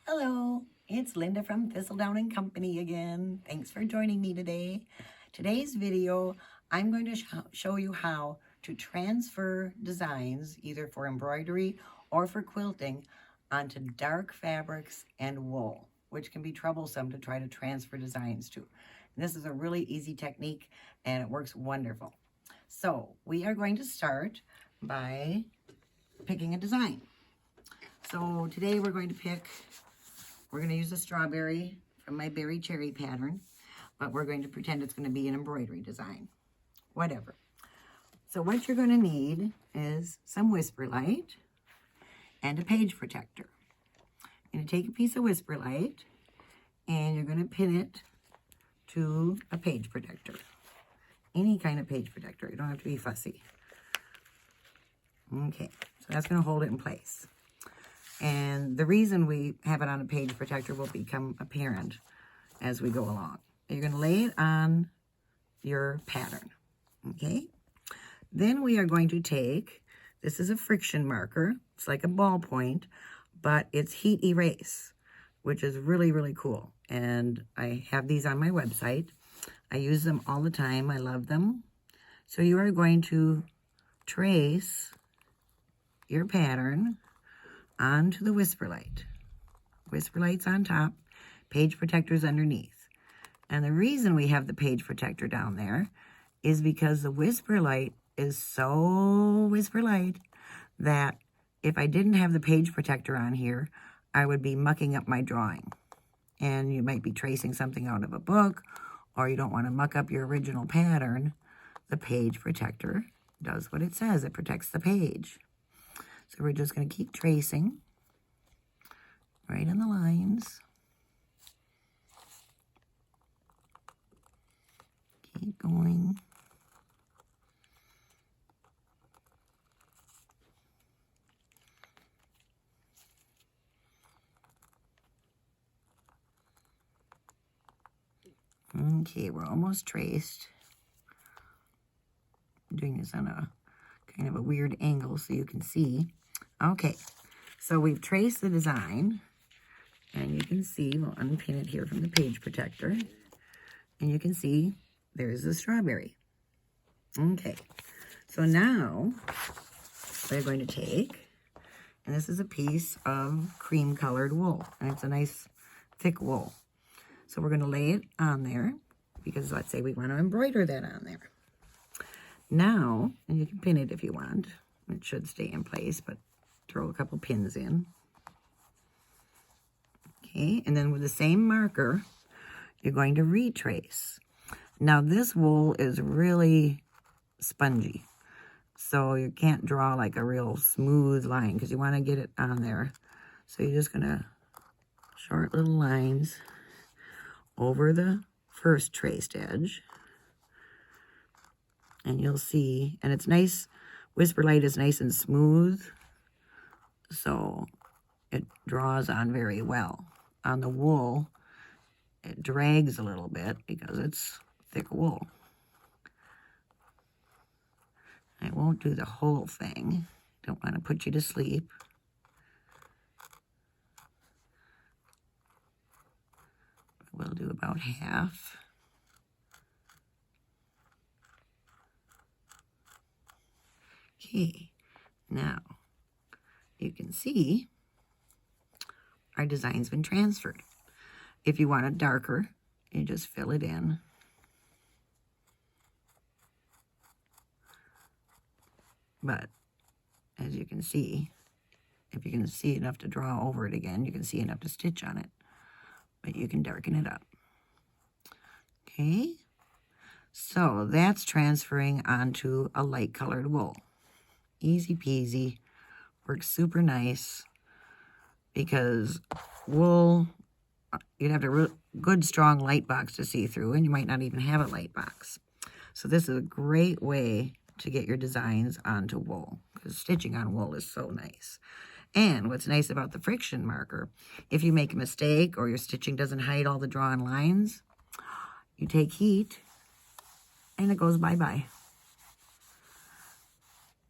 Hello, it's Linda from Thistledown and Company again. Thanks for joining me today. Today's video, I'm going to show you how to transfer designs, either for embroidery or for quilting, onto dark fabrics and wool, which can be troublesome to try to transfer designs to. And this is a really easy technique and it works wonderful. So we are going to start by picking a design. So today we're going to use a strawberry from my berry cherry pattern, but we're going to pretend it's going to be an embroidery design, whatever. So what you're going to need is some Whisperlite and a page protector. You're going to take a piece of Whisperlite and you're going to pin it to a page protector. Any kind of page protector. You don't have to be fussy. Okay, so that's going to hold it in place. And the reason we have it on a page protector will become apparent as we go along. You're going to lay it on your pattern, okay? Then we are going to take, this is a friction marker. It's like a ballpoint, but it's heat erase, which is really, really cool. And I have these on my website. I use them all the time. I love them. So you are going to trace your pattern onto the Whisperlite. Whisperlite's on top, page protector's underneath. And the reason we have the page protector down there is because the Whisperlite is so Whisperlite that if I didn't have the page protector on here, I would be mucking up my drawing. And you might be tracing something out of a book, or you don't want to muck up your original pattern. The page protector does what it says. It protects the page. So we're just going to keep tracing right in the lines. Keep going. Okay, we're almost traced. I'm doing this on a kind of a weird angle so you can see. Okay, so we've traced the design, and you can see, we'll unpin it here from the page protector, and you can see there's the strawberry. Okay, so now we're going to take, and this is a piece of cream colored wool, and it's a nice thick wool. So we're going to lay it on there, because let's say we want to embroider that on there. Now, and you can pin it if you want, it should stay in place, but throw a couple pins in. Okay, and then with the same marker, you're going to retrace. Now this wool is really spongy, so you can't draw like a real smooth line because you want to get it on there. So you're just going to short little lines over the first traced edge. And you'll see, and it's nice, Whisperlite is nice and smooth, so it draws on very well. On the wool, it drags a little bit because it's thick wool. I won't do the whole thing. Don't want to put you to sleep. We'll do about half. Okay, now you can see our design's been transferred. If you want it darker, you just fill it in. But as you can see, if you can see enough to draw over it again, you can see enough to stitch on it. But you can darken it up. Okay, so that's transferring onto a light colored wool. Easy peasy, works super nice because wool, you'd have a good strong light box to see through, and you might not even have a light box. So this is a great way to get your designs onto wool because stitching on wool is so nice. And what's nice about the friction marker, if you make a mistake or your stitching doesn't hide all the drawn lines, you take heat and it goes bye-bye.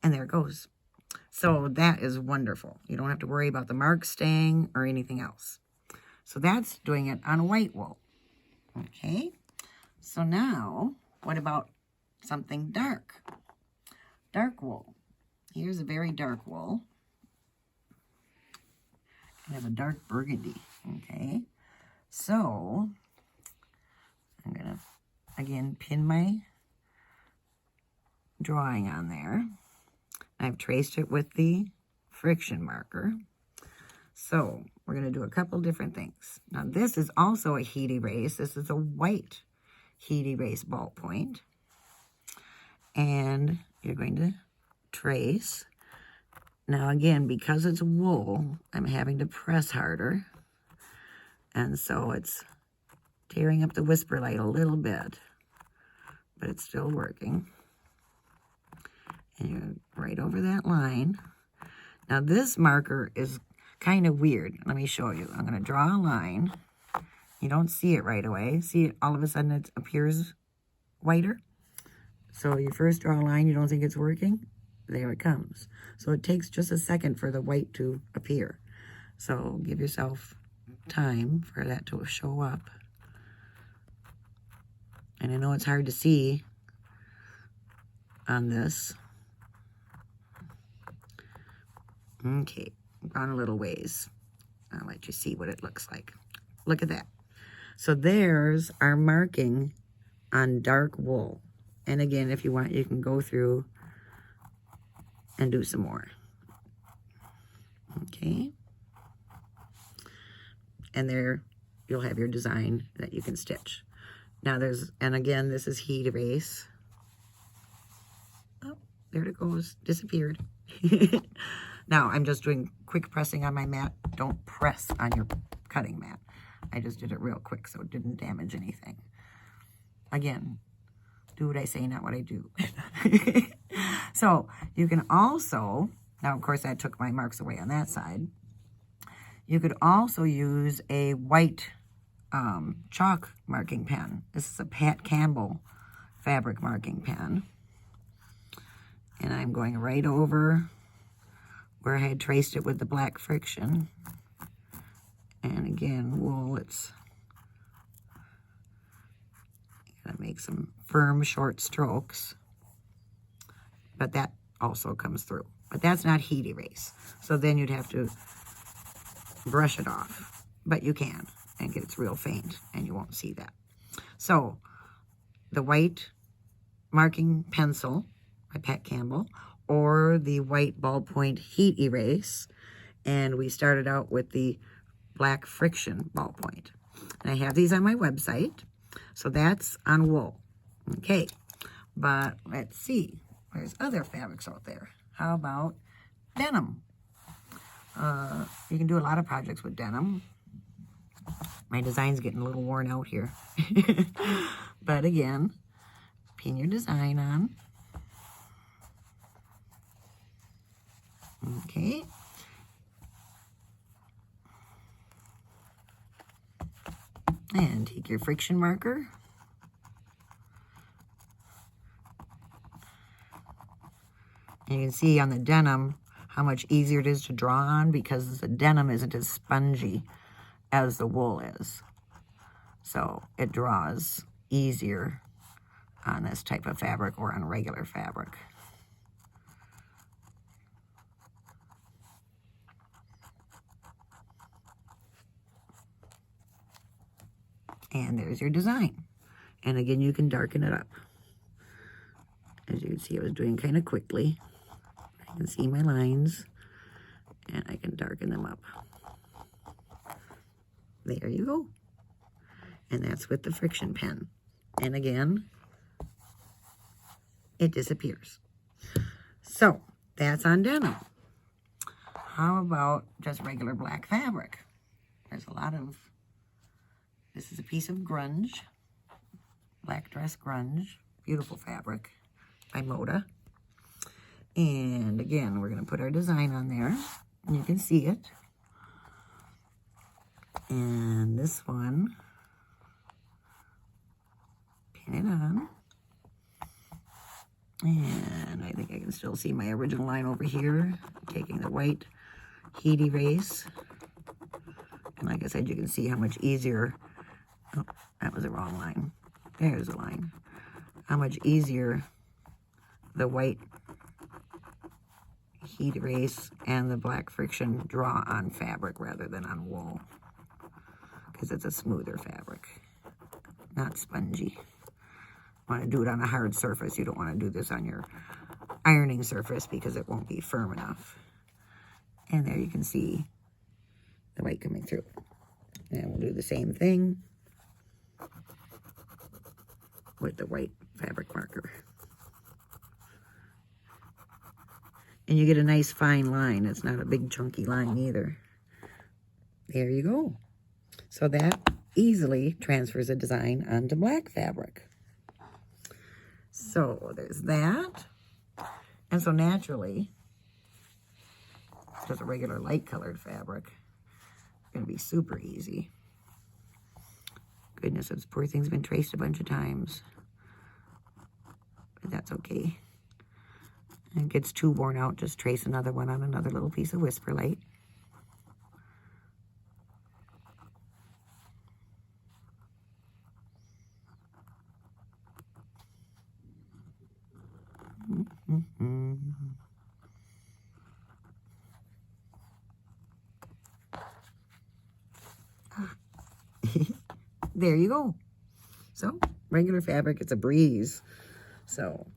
And there it goes. So that is wonderful. You don't have to worry about the marks staying or anything else. So that's doing it on white wool. Okay, so now what about something dark? Dark wool. Here's a very dark wool. I have a dark burgundy. Okay, so I'm gonna again pin my drawing on there. I've traced it with the friction marker. So we're going to do a couple different things. Now this is also a heat erase. This is a white heat erase ballpoint. And you're going to trace. Now again, because it's wool, I'm having to press harder. And so it's tearing up the Whisperlite a little bit. But it's still working. And you're right over that line. Now this marker is kind of weird. Let me show you. I'm going to draw a line. You don't see it right away. See it, all of a sudden it appears whiter. So you first draw a line, you don't think it's working. There it comes. So it takes just a second for the white to appear. So give yourself time for that to show up. And I know it's hard to see on this. Okay, gone a little ways. I'll let you see what it looks like. Look at that. So there's our marking on dark wool. And again, if you want, you can go through and do some more. Okay. And there you'll have your design that you can stitch. Now and again, this is heat erase. Oh, there it goes, disappeared. Now, I'm just doing quick pressing on my mat. Don't press on your cutting mat. I just did it real quick so it didn't damage anything. Again, do what I say, not what I do. So, you can also, now of course I took my marks away on that side. You could also use a white chalk marking pen. This is a Pat Campbell fabric marking pen. And I'm going right over where I had traced it with the black friction. And again, wool, it's gonna make some firm, short strokes. But that also comes through. But that's not heat erase. So then you'd have to brush it off. But you can, and it's real faint, and you won't see that. So, the white marking pencil by Pat Campbell, or the white ballpoint heat erase, and we started out with the black friction ballpoint. And I have these on my website, so that's on wool. Okay, but let's see, there's other fabrics out there. How about denim? You can do a lot of projects with denim. My design's getting a little worn out here. But again, pin your design on. Okay. And take your friction marker. And you can see on the denim how much easier it is to draw on because the denim isn't as spongy as the wool is. So it draws easier on this type of fabric or on regular fabric. And there's your design. And again, you can darken it up. As you can see, I was doing kind of quickly. I can see my lines, and I can darken them up. There you go. And that's with the friction pen. And again, it disappears. So, that's on denim. How about just regular black fabric? There's a lot of... This is a piece of grunge, black dress grunge, beautiful fabric by Moda. And again, we're going to put our design on there, and you can see it. And this one, pin it on. And I think I can still see my original line over here, taking the white heat erase And like I said, you can see how much easier, oh, that was the wrong line. There's the line. How much easier the white heat erase and the black friction draw on fabric rather than on wool, because it's a smoother fabric, not spongy. You want to do it on a hard surface. You don't want to do this on your ironing surface because it won't be firm enough. And there you can see the white coming through. And we'll do the same thing with the white fabric marker. And you get a nice fine line. It's not a big chunky line either. There you go. So that easily transfers a design onto black fabric. So there's that. And so naturally, just a regular light colored fabric, it's going to be super easy. Goodness, this poor thing's been traced a bunch of times. But that's okay. And it gets too worn out, just trace another one on another little piece of Whisperlite. There you go. So, regular fabric, it's a breeze. So,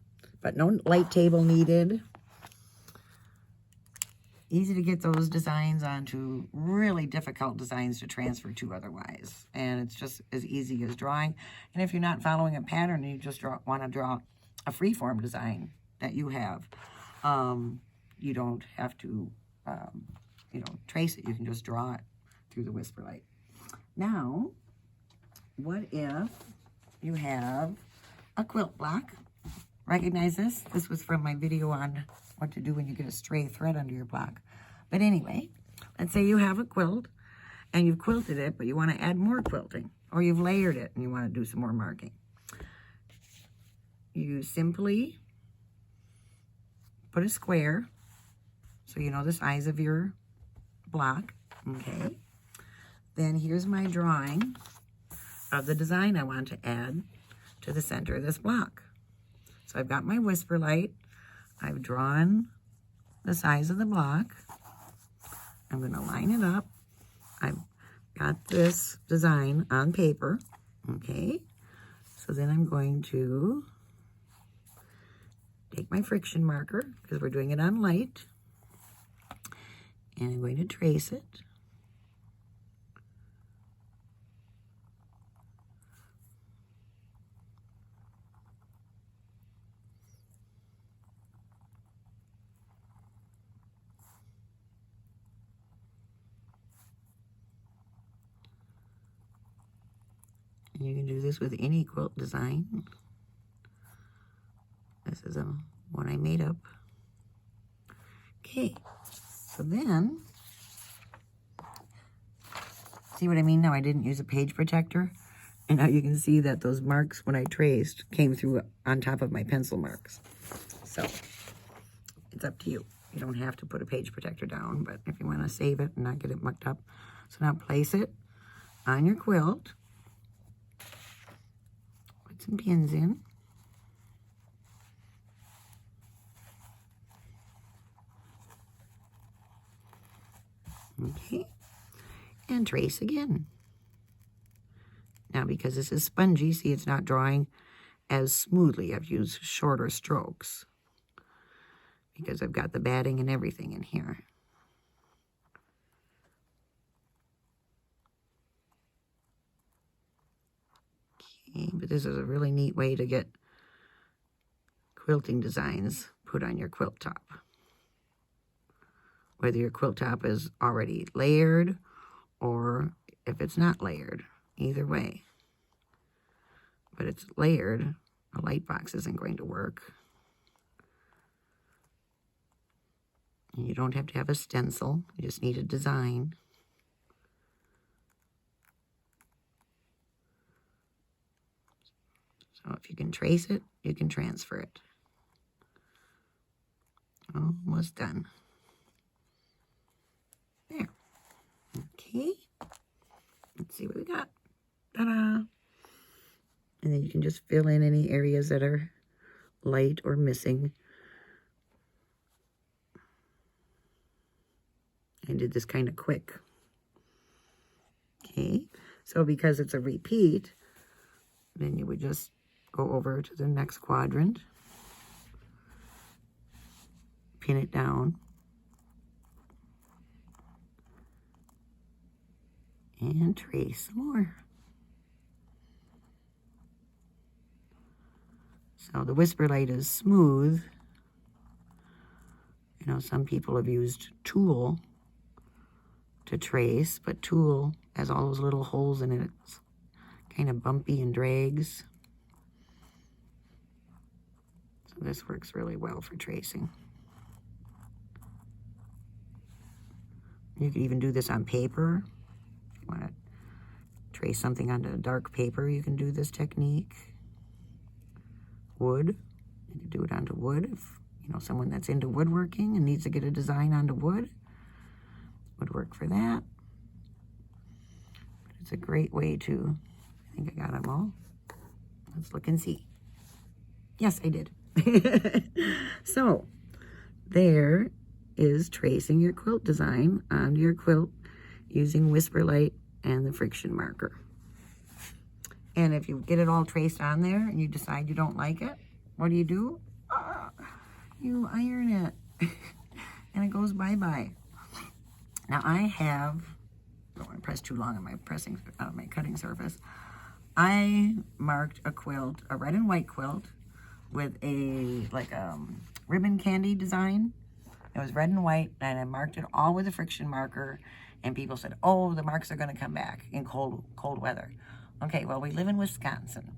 but no light table needed. Easy to get those designs onto really difficult designs to transfer to otherwise. And it's just as easy as drawing. And if you're not following a pattern and you just want to draw a freeform design that you have, you don't have to, trace it. You can just draw it through the Whisperlite. Now, what if you have a quilt block? Recognize this? This was from my video on what to do when you get a stray thread under your block. But anyway, let's say you have a quilt and you've quilted it, but you want to add more quilting, or you've layered it and you want to do some more marking. You simply put a square so you know the size of your block, okay? Then here's my drawing of the design I want to add to the center of this block. So I've got my Whisperlite. I've drawn the size of the block. I'm going to line it up. I've got this design on paper, okay? So then I'm going to take my friction marker, because we're doing it on light, and I'm going to trace it. And you can do this with any quilt design. This is one I made up. Okay, so then, see what I mean now? I didn't use a page protector. And now you can see that those marks, when I traced, came through on top of my pencil marks. So, it's up to you. You don't have to put a page protector down, but if you want to save it and not get it mucked up. So now place it on your quilt. Put some pins in. Okay. And trace again. Now, because this is spongy, see, it's not drawing as smoothly. I've used shorter strokes because I've got the batting and everything in here. Okay, but this is a really neat way to get quilting designs put on your quilt top. Whether your quilt top is already layered or if it's not layered, either way. But it's layered, a light box isn't going to work. And you don't have to have a stencil, you just need a design. So if you can trace it, you can transfer it. Almost done. There. Okay. just fill in any areas that are light or missing. I did this kind of quick. Okay, so because it's a repeat, then you would just go over to the next quadrant, pin it down, and trace some more. So the Whisperlite is smooth. You know, some people have used tulle to trace, but tulle has all those little holes in it. It's kind of bumpy and drags. So this works really well for tracing. You can even do this on paper. If you want to trace something onto dark paper, you can do this technique. Wood, you can do it onto wood. If you know someone that's into woodworking and needs to get a design onto wood, would work for that. But it's a great way to, I think I got them all. Let's look and see. Yes, I did. So there is tracing your quilt design onto your quilt using Whisperlite and the friction marker. And if you get it all traced on there and you decide you don't like it, what do? You iron it. And it goes bye-bye. Now I have, don't want to press too long on my my cutting surface. I marked a quilt, a red and white quilt with a ribbon candy design. It was red and white, and I marked it all with a friction marker. And people said, "Oh, the marks are going to come back in cold weather." Okay, well, we live in Wisconsin,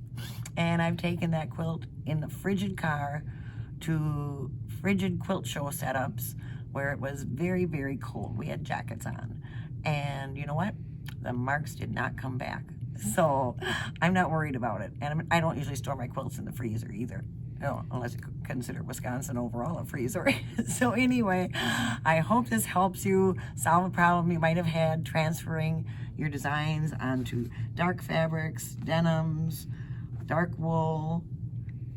and I've taken that quilt in the frigid car to frigid quilt show setups where it was very, very cold. We had jackets on, and you know what? The marks did not come back. So I'm not worried about it. And I don't usually store my quilts in the freezer either. No, unless you consider Wisconsin overall a freezer. So anyway, I hope this helps you solve a problem you might have had transferring your designs onto dark fabrics, denims, dark wool,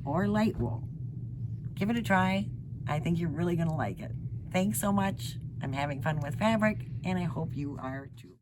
or light wool. Give it a try. I think you're really going to like it. Thanks so much. I'm having fun with fabric, and I hope you are too.